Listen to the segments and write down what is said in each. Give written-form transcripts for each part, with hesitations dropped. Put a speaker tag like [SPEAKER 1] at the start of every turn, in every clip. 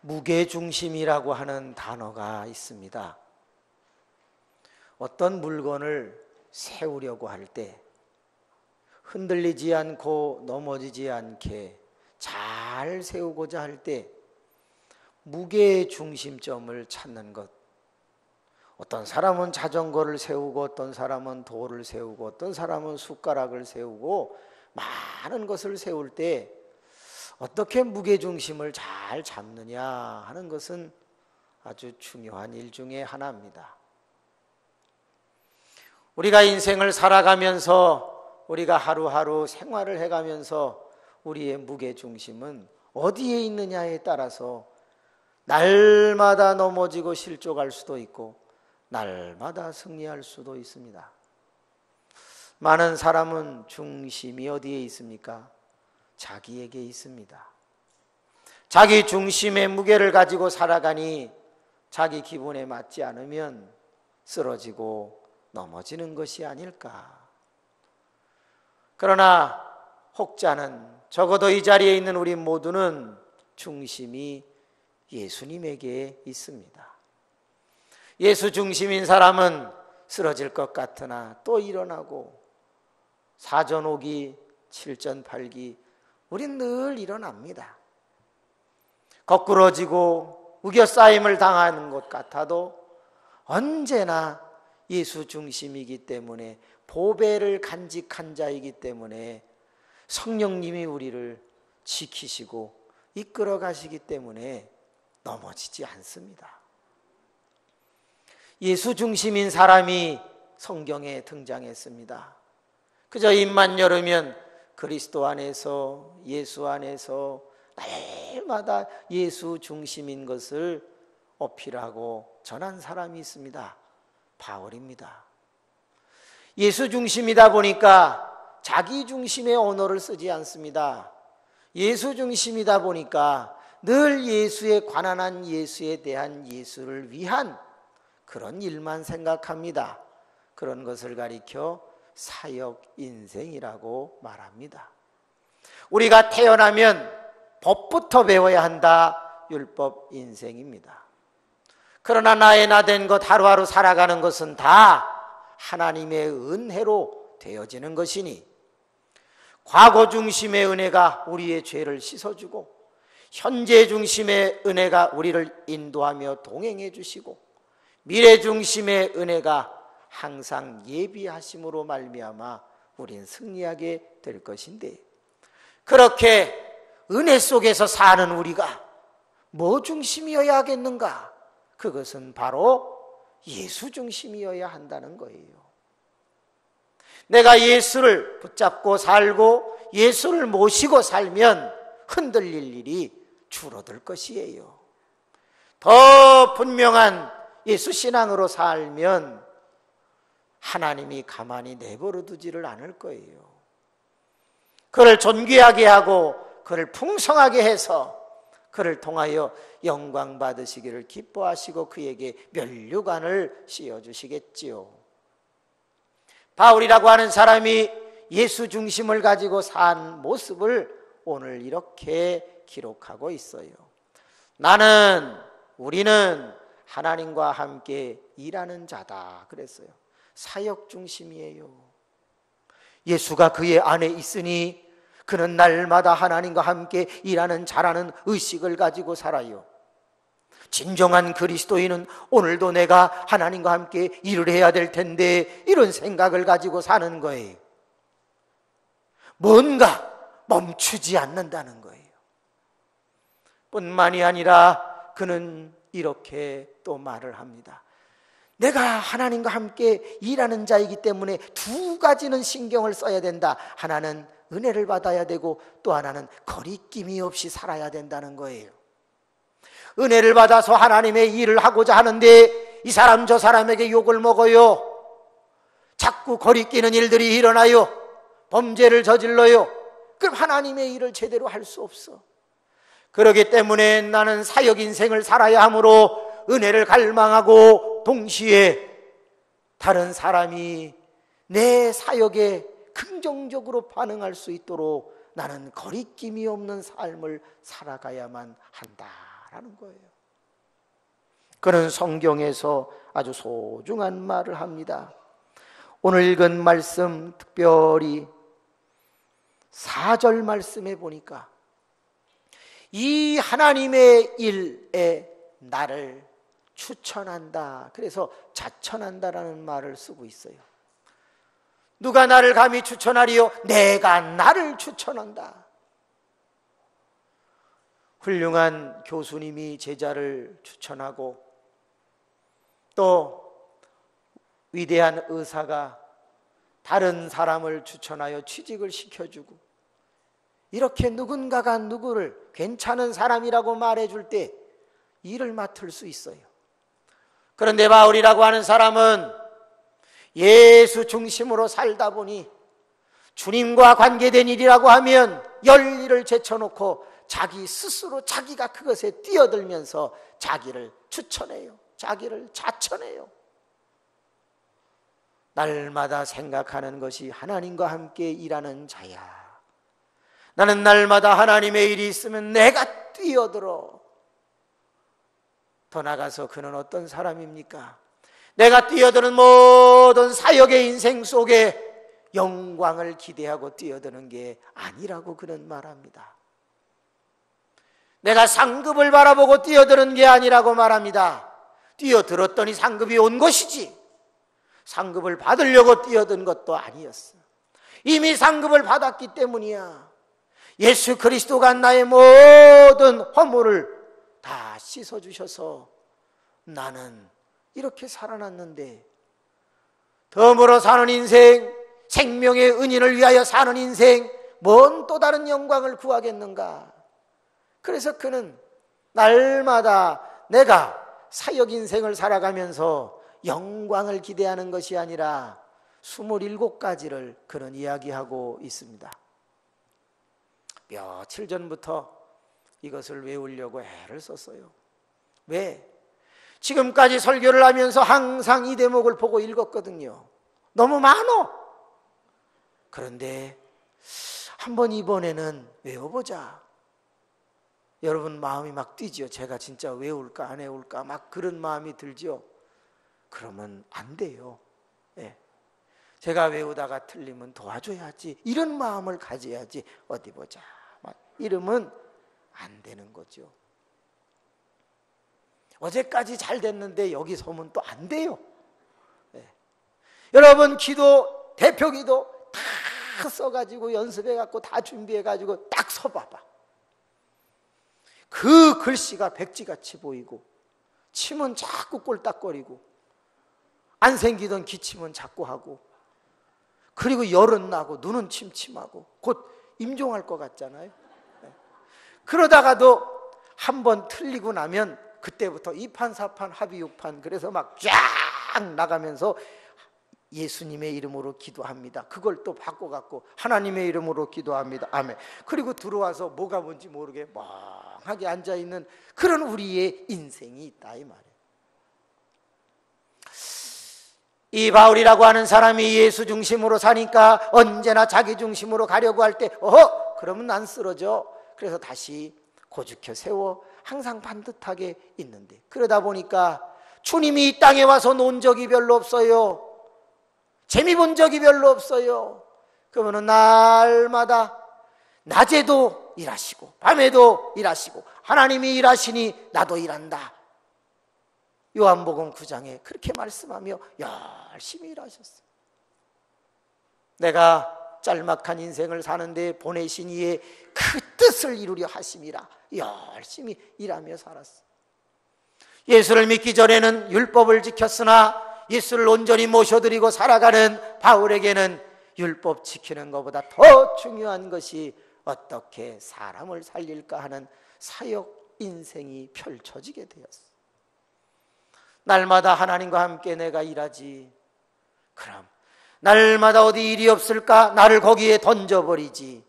[SPEAKER 1] 무게중심이라고 하는 단어가 있습니다. 어떤 물건을 세우려고 할 때 흔들리지 않고 넘어지지 않게 잘 세우고자 할 때 무게중심점을 찾는 것. 어떤 사람은 자전거를 세우고 어떤 사람은 돌을 세우고 어떤 사람은 숟가락을 세우고 많은 것을 세울 때 어떻게 무게중심을 잘 잡느냐 하는 것은 아주 중요한 일 중에 하나입니다. 우리가 인생을 살아가면서 우리가 하루하루 생활을 해가면서 우리의 무게중심은 어디에 있느냐에 따라서 날마다 넘어지고 실족할 수도 있고 날마다 승리할 수도 있습니다. 많은 사람은 중심이 어디에 있습니까? 자기에게 있습니다. 자기 중심의 무게를 가지고 살아가니 자기 기분에 맞지 않으면 쓰러지고 넘어지는 것이 아닐까. 그러나 혹자는 적어도 이 자리에 있는 우리 모두는 중심이 예수님에게 있습니다. 예수 중심인 사람은 쓰러질 것 같으나 또 일어나고 사전 오기, 칠전 팔기 우린 늘 일어납니다. 거꾸러지고 우겨싸임을 당하는 것 같아도 언제나 예수 중심이기 때문에 보배를 간직한 자이기 때문에 성령님이 우리를 지키시고 이끌어 가시기 때문에 넘어지지 않습니다. 예수 중심인 사람이 성경에 등장했습니다. 그저 입만 열으면 그리스도 안에서 예수 안에서 날마다 예수 중심인 것을 어필하고 전한 사람이 있습니다. 바울입니다. 예수 중심이다 보니까 자기 중심의 언어를 쓰지 않습니다. 예수 중심이다 보니까 늘 예수에 관한 한 예수에 대한 예수를 위한 그런 일만 생각합니다. 그런 것을 가리켜 사역 인생이라고 말합니다. 우리가 태어나면 법부터 배워야 한다. 율법 인생입니다. 그러나 나의 나된 것 하루하루 살아가는 것은 다 하나님의 은혜로 되어지는 것이니 과거 중심의 은혜가 우리의 죄를 씻어주고 현재 중심의 은혜가 우리를 인도하며 동행해 주시고 미래 중심의 은혜가 항상 예비하심으로 말미암아 우린 승리하게 될 것인데 그렇게 은혜 속에서 사는 우리가 뭐 중심이어야 하겠는가? 그것은 바로 예수 중심이어야 한다는 거예요. 내가 예수를 붙잡고 살고 예수를 모시고 살면 흔들릴 일이 줄어들 것이에요. 더 분명한 예수 신앙으로 살면 하나님이 가만히 내버려 두지를 않을 거예요. 그를 존귀하게 하고 그를 풍성하게 해서 그를 통하여 영광 받으시기를 기뻐하시고 그에게 면류관을 씌워주시겠지요. 바울이라고 하는 사람이 예수 중심을 가지고 산 모습을 오늘 이렇게 기록하고 있어요. 우리는 하나님과 함께 일하는 자다 그랬어요. 사역 중심이에요. 예수가 그의 안에 있으니 그는 날마다 하나님과 함께 일하는 자라는 의식을 가지고 살아요. 진정한 그리스도인은 오늘도 내가 하나님과 함께 일을 해야 될 텐데 이런 생각을 가지고 사는 거예요. 뭔가 멈추지 않는다는 거예요. 뿐만이 아니라 그는 이렇게 또 말을 합니다. 내가 하나님과 함께 일하는 자이기 때문에 두 가지는 신경을 써야 된다. 하나는 은혜를 받아야 되고 또 하나는 거리낌이 없이 살아야 된다는 거예요. 은혜를 받아서 하나님의 일을 하고자 하는데 이 사람 저 사람에게 욕을 먹어요. 자꾸 거리끼는 일들이 일어나요. 범죄를 저질러요. 그럼 하나님의 일을 제대로 할 수 없어. 그렇기 때문에 나는 사역 인생을 살아야 하므로 은혜를 갈망하고 동시에 다른 사람이 내 사역에 긍정적으로 반응할 수 있도록 나는 거리낌이 없는 삶을 살아가야만 한다라는 거예요. 그는 성경에서 아주 소중한 말을 합니다. 오늘 읽은 말씀, 특별히 4절 말씀에 보니까 이 하나님의 일에 나를 추천한다. 그래서 자천한다라는 말을 쓰고 있어요. 누가 나를 감히 추천하리요? 내가 나를 추천한다. 훌륭한 교수님이 제자를 추천하고 또 위대한 의사가 다른 사람을 추천하여 취직을 시켜주고 이렇게 누군가가 누구를 괜찮은 사람이라고 말해줄 때 일을 맡을 수 있어요. 그런데 바울이라고 하는 사람은 예수 중심으로 살다 보니 주님과 관계된 일이라고 하면 열일을 제쳐놓고 자기 스스로 자기가 그것에 뛰어들면서 자기를 추천해요. 자기를 자천해요. 날마다 생각하는 것이 하나님과 함께 일하는 자야. 나는 날마다 하나님의 일이 있으면 내가 뛰어들어. 더 나가서 그는 어떤 사람입니까? 내가 뛰어드는 모든 사역의 인생 속에 영광을 기대하고 뛰어드는 게 아니라고 그는 말합니다. 내가 상급을 바라보고 뛰어드는 게 아니라고 말합니다. 뛰어들었더니 상급이 온 것이지 상급을 받으려고 뛰어든 것도 아니었어. 이미 상급을 받았기 때문이야. 예수 그리스도가 나의 모든 허물을 다 씻어주셔서 나는 이렇게 살아났는데 덤으로 사는 인생, 생명의 은인을 위하여 사는 인생, 뭔 또 다른 영광을 구하겠는가? 그래서 그는 날마다 내가 사역 인생을 살아가면서 영광을 기대하는 것이 아니라 27가지를 그는 이야기하고 있습니다. 며칠 전부터 이것을 외우려고 애를 썼어요. 왜? 지금까지 설교를 하면서 항상 이 대목을 보고 읽었거든요. 너무 많어. 그런데 한번 이번에는 외워보자. 여러분 마음이 막 뛰지요. 제가 진짜 외울까 안 외울까 막 그런 마음이 들죠. 그러면 안 돼요. 예. 제가 외우다가 틀리면 도와줘야지. 이런 마음을 가져야지. 어디 보자. 막 이러면 안 되는 거죠. 어제까지 잘 됐는데 여기 서면 또 안 돼요. 예. 여러분 기도, 대표 기도 다 써가지고 연습해갖고 다 준비해가지고 딱 서봐봐. 그 글씨가 백지같이 보이고 침은 자꾸 꼴딱거리고 안 생기던 기침은 자꾸 하고 그리고 열은 나고 눈은 침침하고 곧 임종할 것 같잖아요. 그러다가도 한번 틀리고 나면 그때부터 2판 4판 합의 6판 그래서 막 쫙 나가면서 예수님의 이름으로 기도합니다. 그걸 또 바꿔갖고 하나님의 이름으로 기도합니다. 아멘. 그리고 들어와서 뭐가 뭔지 모르게 멍하게 앉아있는 그런 우리의 인생이 있다 이 말이에요. 이 바울이라고 하는 사람이 예수 중심으로 사니까 언제나 자기 중심으로 가려고 할 때 그러면 난 쓰러져. 그래서 다시 고죽혀 세워 항상 반듯하게 있는데 그러다 보니까 주님이 이 땅에 와서 논 적이 별로 없어요. 재미 본 적이 별로 없어요. 그러면 날마다 낮에도 일하시고 밤에도 일하시고 하나님이 일하시니 나도 일한다. 요한복음 9장에 그렇게 말씀하며 열심히 일하셨어요. 내가 짤막한 인생을 사는데 보내신 이의 그 뜻을 이루려 하심이라 열심히 일하며 살았어요. 예수를 믿기 전에는 율법을 지켰으나 예수를 온전히 모셔드리고 살아가는 바울에게는 율법 지키는 것보다 더 중요한 것이 어떻게 사람을 살릴까 하는 사역 인생이 펼쳐지게 되었어요. 날마다 하나님과 함께 내가 일하지. 그럼 날마다 어디 일이 없을까? 나를 거기에 던져버리지.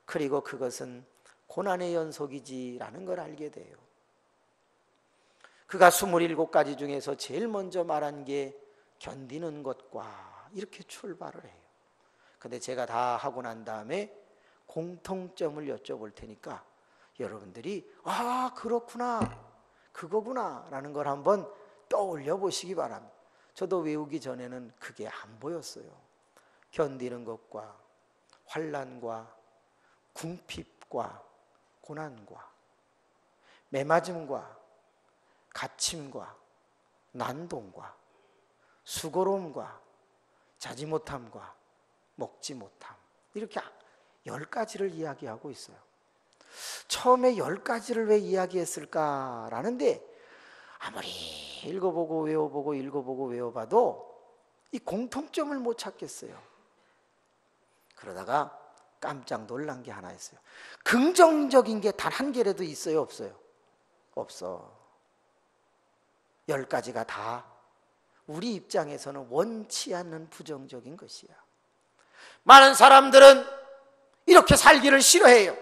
[SPEAKER 1] 그리고 그것은 고난의 연속이지라는 걸 알게 돼요. 그가 27가지 중에서 제일 먼저 말한 게 견디는 것과 이렇게 출발을 해요. 근데 제가 다 하고 난 다음에 공통점을 여쭤볼 테니까 여러분들이 그렇구나, 그거구나 라는 걸 한번 떠올려 보시기 바랍니다. 저도 외우기 전에는 그게 안 보였어요. 견디는 것과 환난과 궁핍과 고난과 매맞음과 갇힘과 난동과 수고로움과 자지 못함과 먹지 못함, 이렇게 10가지를 이야기하고 있어요. 처음에 10가지를 왜 이야기했을까라는데 아무리 읽어보고 외워보고 읽어보고 외워봐도 이 공통점을 못 찾겠어요. 그러다가 깜짝 놀란 게 하나 있어요. 긍정적인 게 단 한 개라도 있어요, 없어요? 없어. 10가지가 다 우리 입장에서는 원치 않는 부정적인 것이야. 많은 사람들은 이렇게 살기를 싫어해요.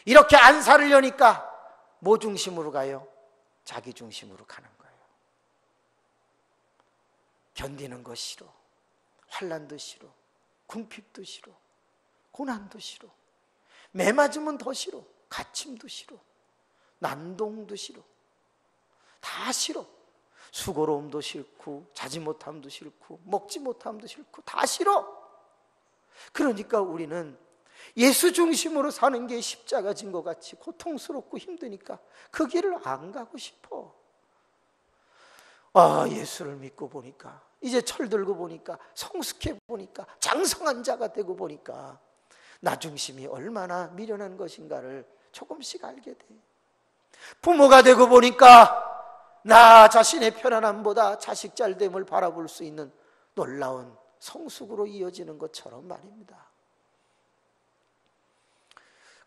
[SPEAKER 1] 이렇게 안 살으려니까 뭐 중심으로 가요? 자기 중심으로 가는 거예요. 견디는 거 싫어, 환난도 싫어, 궁핍도 싫어, 고난도 싫어, 매맞으면 더 싫어, 갇힘도 싫어, 난동도 싫어, 다 싫어. 수고로움도 싫고 자지 못함도 싫고 먹지 못함도 싫고 다 싫어. 그러니까 우리는 예수 중심으로 사는 게 십자가 진 것 같이 고통스럽고 힘드니까 그 길을 안 가고 싶어. 예수를 믿고 보니까, 이제 철들고 보니까, 성숙해 보니까, 장성한 자가 되고 보니까 나 중심이 얼마나 미련한 것인가를 조금씩 알게 돼. 부모가 되고 보니까 나 자신의 편안함보다 자식 잘됨을 바라볼 수 있는 놀라운 성숙으로 이어지는 것처럼 말입니다.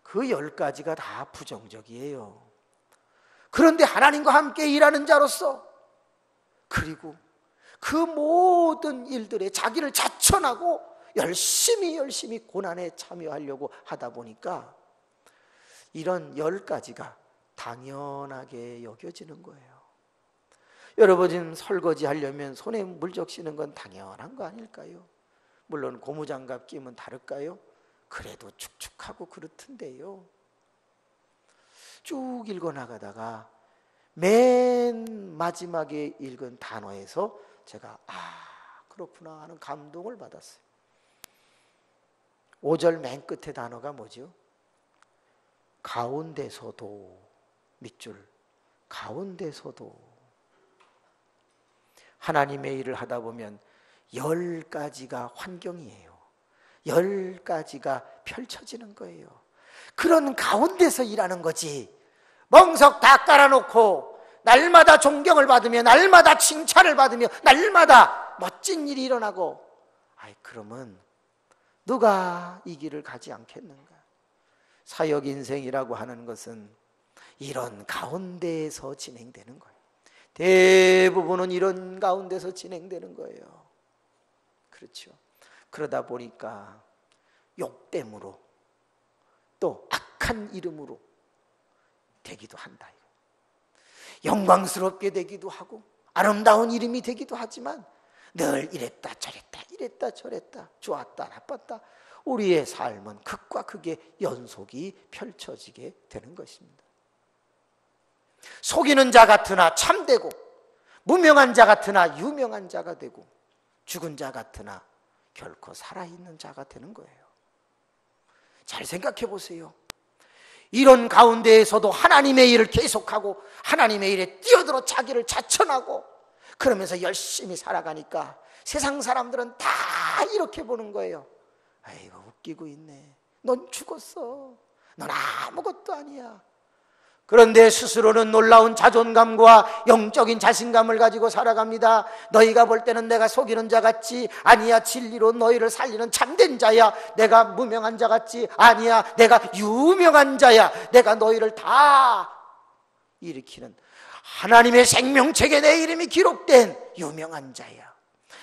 [SPEAKER 1] 그 10가지가 다 부정적이에요. 그런데 하나님과 함께 일하는 자로서, 그리고 그 모든 일들에 자기를 자천하고 열심히 고난에 참여하려고 하다 보니까 이런 10가지가 당연하게 여겨지는 거예요. 여러분, 지금 설거지 하려면 손에 물 적시는 건 당연한 거 아닐까요? 물론 고무장갑 끼면 다를까요? 그래도 축축하고 그렇던데요. 쭉 읽어나가다가 맨 마지막에 읽은 단어에서 제가 그렇구나 하는 감동을 받았어요. 5절 맨 끝에 단어가 뭐죠? 가운데서도, 밑줄 가운데서도. 하나님의 일을 하다 보면 10가지가 환경이에요. 10가지가 펼쳐지는 거예요. 그런 가운데서 일하는 거지, 멍석 다 깔아놓고 날마다 존경을 받으며 날마다 칭찬을 받으며 날마다 멋진 일이 일어나고, 그러면 누가 이 길을 가지 않겠는가? 사역 인생이라고 하는 것은 이런 가운데에서 진행되는 거예요. 대부분은 이런 가운데서 진행되는 거예요. 그렇죠. 그러다 보니까 욕됨으로 또 악한 이름으로 되기도 한다. 영광스럽게 되기도 하고 아름다운 이름이 되기도 하지만 늘 이랬다 저랬다, 좋았다 나빴다, 우리의 삶은 극과 극의 연속이 펼쳐지게 되는 것입니다. 속이는 자 같으나 참되고, 무명한 자 같으나 유명한 자가 되고, 죽은 자 같으나 결코 살아있는 자가 되는 거예요. 잘 생각해 보세요. 이런 가운데에서도 하나님의 일을 계속하고 하나님의 일에 뛰어들어 자기를 자천하고 그러면서 열심히 살아가니까 세상 사람들은 다 이렇게 보는 거예요. 아이고, 웃기고 있네. 넌 죽었어. 넌 아무것도 아니야. 그런데 스스로는 놀라운 자존감과 영적인 자신감을 가지고 살아갑니다. 너희가 볼 때는 내가 속이는 자 같지? 아니야, 진리로 너희를 살리는 참된 자야. 내가 무명한 자 같지? 아니야, 내가 유명한 자야. 내가 너희를 다 일으키는 하나님의 생명책에 내 이름이 기록된 유명한 자야.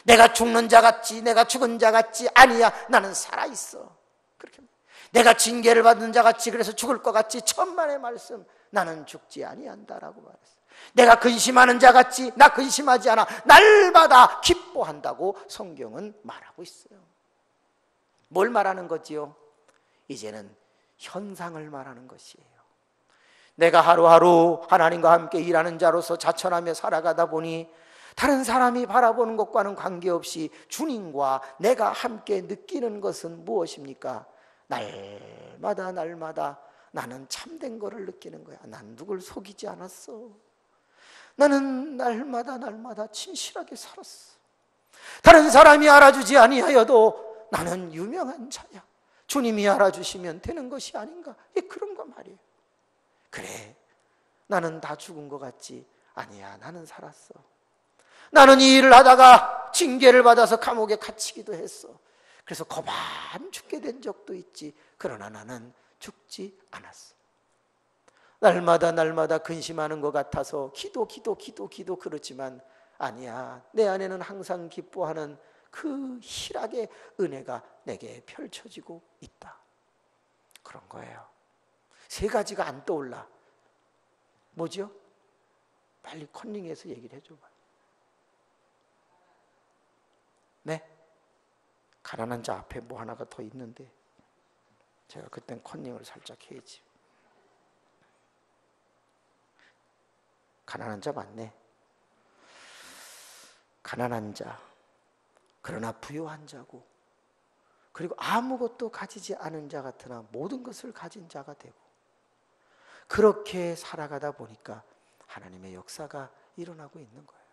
[SPEAKER 1] 내가 죽는 자 같지? 내가 죽은 자 같지? 아니야, 나는 살아있어. 그렇게 내가 징계를 받는 자 같지? 그래서 죽을 것 같지? 천만의 말씀, 나는 죽지 아니한다라고 말했어요. 내가 근심하는 자 같지? 나 근심하지 않아. 날마다 기뻐한다고 성경은 말하고 있어요. 뭘 말하는 거지요? 이제는 현상을 말하는 것이에요. 내가 하루하루 하나님과 함께 일하는 자로서 자천하며 살아가다 보니 다른 사람이 바라보는 것과는 관계없이 주님과 내가 함께 느끼는 것은 무엇입니까? 날마다 나는 참된 거를 느끼는 거야. 난 누굴 속이지 않았어. 나는 날마다 진실하게 살았어. 다른 사람이 알아주지 아니하여도 나는 유명한 자야. 주님이 알아주시면 되는 것이 아닌가? 그런 거 말이에요. 그래, 나는 다 죽은 것 같지? 아니야, 나는 살았어. 나는 이 일을 하다가 징계를 받아서 감옥에 갇히기도 했어. 그래서 거반 죽게 된 적도 있지. 그러나 나는 죽지 않았어. 날마다 근심하는 것 같아서 기도 그렇지만 아니야, 내 안에는 항상 기뻐하는 그 희락의 은혜가 내게 펼쳐지고 있다. 그런 거예요. 세 가지가 안 떠올라. 뭐죠? 빨리 컨닝해서 얘기를 해줘봐. 네? 가난한 자 앞에 뭐 하나가 더 있는데 제가 그땐 컨닝을 살짝 해야지. 가난한 자 맞네. 가난한 자, 그러나 부유한 자고, 그리고 아무것도 가지지 않은 자 같으나 모든 것을 가진 자가 되고, 그렇게 살아가다 보니까 하나님의 역사가 일어나고 있는 거예요.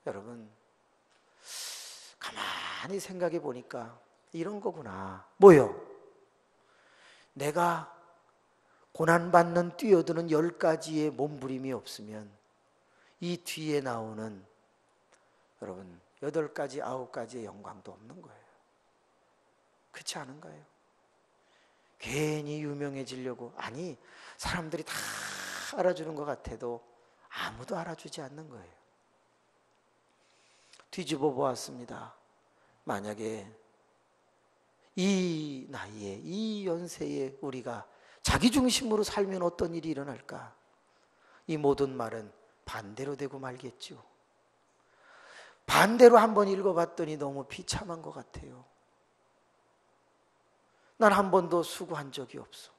[SPEAKER 1] 여러분, 가만히 생각해 보니까 이런 거구나. 뭐요? 내가 고난받는 뛰어드는 10가지의 몸부림이 없으면 이 뒤에 나오는 여러분 8가지, 9가지의 영광도 없는 거예요. 그렇지 않은가요? 괜히 유명해지려고, 아니 사람들이 다 알아주는 것 같아도 아무도 알아주지 않는 거예요. 뒤집어 보았습니다. 만약에 이 나이에, 이 연세에 우리가 자기중심으로 살면 어떤 일이 일어날까? 이 모든 말은 반대로 되고 말겠죠. 반대로 한번 읽어봤더니 너무 비참한 것 같아요. 난 한 번도 수고한 적이 없어.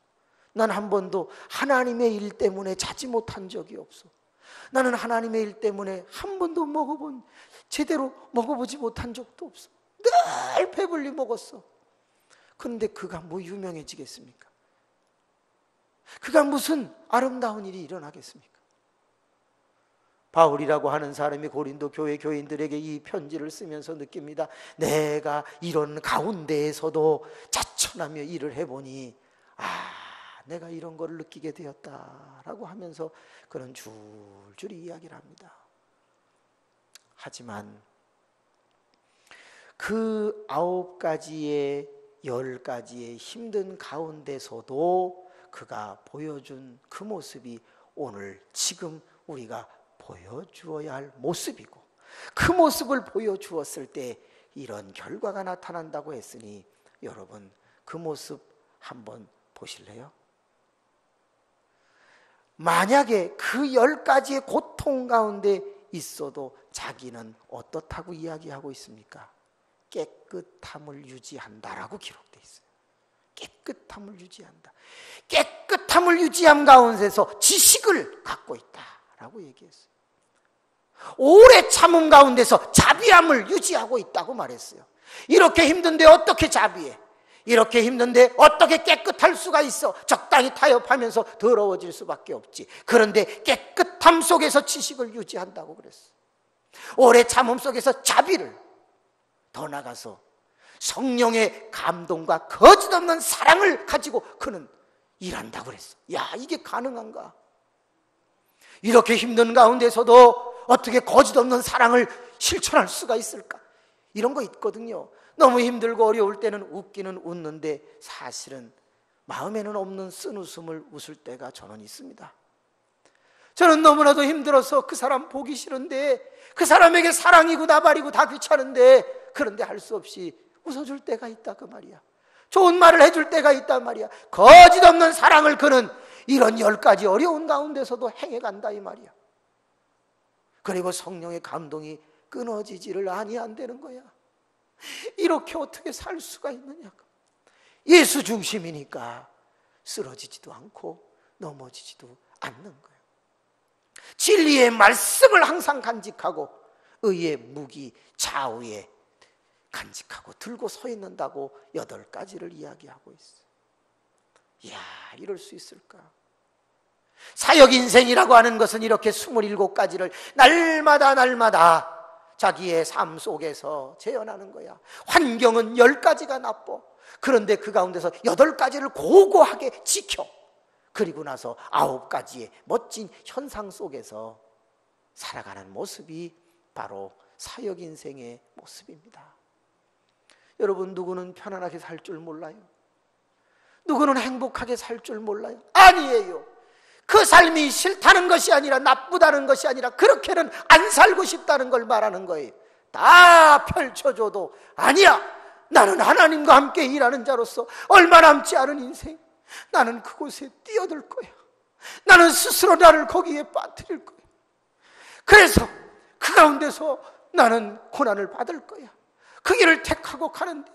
[SPEAKER 1] 난 한 번도 하나님의 일 때문에 자지 못한 적이 없어. 나는 하나님의 일 때문에 한 번도 제대로 먹어보지 못한 적도 없어. 늘 배불리 먹었어. 그런데 그가 뭐 유명해지겠습니까? 그가 무슨 아름다운 일이 일어나겠습니까? 바울이라고 하는 사람이 고린도 교회 교인들에게 이 편지를 쓰면서 느낍니다. 내가 이런 가운데에서도 자천하며 일을 해보니 내가 이런 걸 느끼게 되었다라고 하면서 그런 줄줄이 이야기를 합니다. 하지만 그 9가지의 10가지의 힘든 가운데서도 그가 보여준 그 모습이 오늘 지금 우리가 보여주어야 할 모습이고, 그 모습을 보여주었을 때 이런 결과가 나타난다고 했으니 여러분 그 모습 한번 보실래요? 만약에 그 10가지의 고통 가운데 있어도 자기는 어떻다고 이야기하고 있습니까? 깨끗함을 유지한다라고 기록되어 있어요. 깨끗함을 유지한다. 깨끗함을 유지함 가운데서 지식을 갖고 있다라고 얘기했어요. 오래 참음 가운데서 자비함을 유지하고 있다고 말했어요. 이렇게 힘든데 어떻게 자비해? 이렇게 힘든데 어떻게 깨끗할 수가 있어? 적당히 타협하면서 더러워질 수밖에 없지. 그런데 깨끗함 속에서 지식을 유지한다고 그랬어. 오래 참음 속에서 자비를, 더 나가서 성령의 감동과 거짓없는 사랑을 가지고 그는 일한다고 그랬어. 야, 이게 가능한가? 이렇게 힘든 가운데서도 어떻게 거짓없는 사랑을 실천할 수가 있을까? 이런 거 있거든요. 너무 힘들고 어려울 때는 웃기는 웃는데 사실은 마음에는 없는 쓴웃음을 웃을 때가 저는 있습니다. 저는 너무나도 힘들어서 그 사람 보기 싫은데, 그 사람에게 사랑이고 나발이고 다 귀찮은데, 그런데 할 수 없이 웃어줄 때가 있다 그 말이야. 좋은 말을 해줄 때가 있단 말이야. 거짓없는 사랑을 그는 이런 10가지 어려운 가운데서도 행해간다 이 말이야. 그리고 성령의 감동이 끊어지지를 아니한다는 거야. 이렇게 어떻게 살 수가 있느냐? 예수 중심이니까 쓰러지지도 않고 넘어지지도 않는 거예요. 진리의 말씀을 항상 간직하고 의의 무기 좌우에 간직하고 들고 서 있는다고 8가지를 이야기하고 있어요. 이야, 이럴 수 있을까? 사역 인생이라고 하는 것은 이렇게 27가지를 날마다 자기의 삶 속에서 재현하는 거야. 환경은 10가지가 나빠. 그런데 그 가운데서 8가지를 고고하게 지켜. 그리고 나서 9가지의 멋진 현상 속에서 살아가는 모습이 바로 사역 인생의 모습입니다. 여러분, 누구는 편안하게 살 줄 몰라요? 누구는 행복하게 살 줄 몰라요? 아니에요. 그 삶이 싫다는 것이 아니라, 나쁘다는 것이 아니라, 그렇게는 안 살고 싶다는 걸 말하는 거예요. 다 펼쳐줘도 아니야, 나는 하나님과 함께 일하는 자로서 얼마 남지 않은 인생, 나는 그곳에 뛰어들 거야. 나는 스스로 나를 거기에 빠뜨릴 거야. 그래서 그 가운데서 나는 고난을 받을 거야. 그 길을 택하고 가는데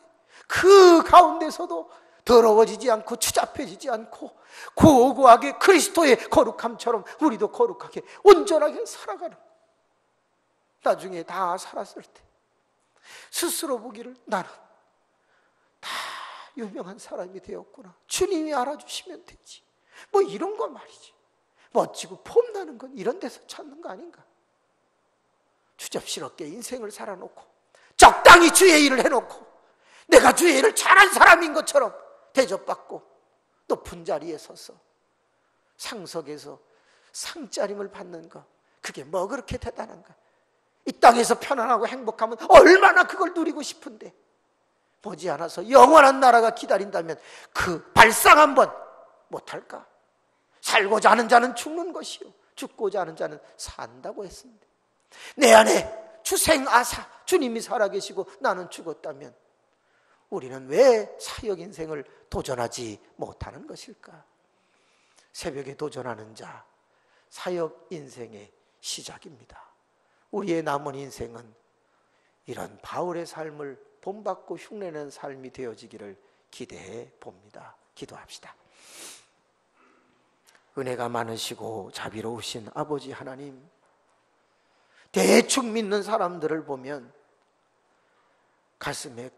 [SPEAKER 1] 그 가운데서도 더러워지지 않고 추잡해지지 않고 고고하게 그리스도의 거룩함처럼 우리도 거룩하게 온전하게 살아가는 거야. 나중에 다 살았을 때 스스로 보기를 나는 다 유명한 사람이 되었구나, 주님이 알아주시면 되지, 뭐 이런 거 말이지. 멋지고 폼나는 건 이런 데서 찾는 거 아닌가? 주접스럽게 인생을 살아놓고 적당히 주의 일을 해놓고 내가 주의 일을 잘한 사람인 것처럼 대접받고 높은 자리에 서서 상석에서 상자림을 받는 거, 그게 뭐 그렇게 대단한가? 이 땅에서 편안하고 행복하면 얼마나 그걸 누리고 싶은데, 머지않아서 영원한 나라가 기다린다면 그 발상 한번 못할까? 살고자 하는 자는 죽는 것이요 죽고자 하는 자는 산다고 했습니다. 내 안에 주생아사 주님이 살아계시고 나는 죽었다면 우리는 왜 사역 인생을 도전하지 못하는 것일까? 새벽에 도전하는 자, 사역 인생의 시작입니다. 우리의 남은 인생은 이런 바울의 삶을 본받고 흉내내는 삶이 되어지기를 기대해 봅니다. 기도합시다. 은혜가 많으시고 자비로우신 아버지 하나님, 대충 믿는 사람들을 보면 가슴에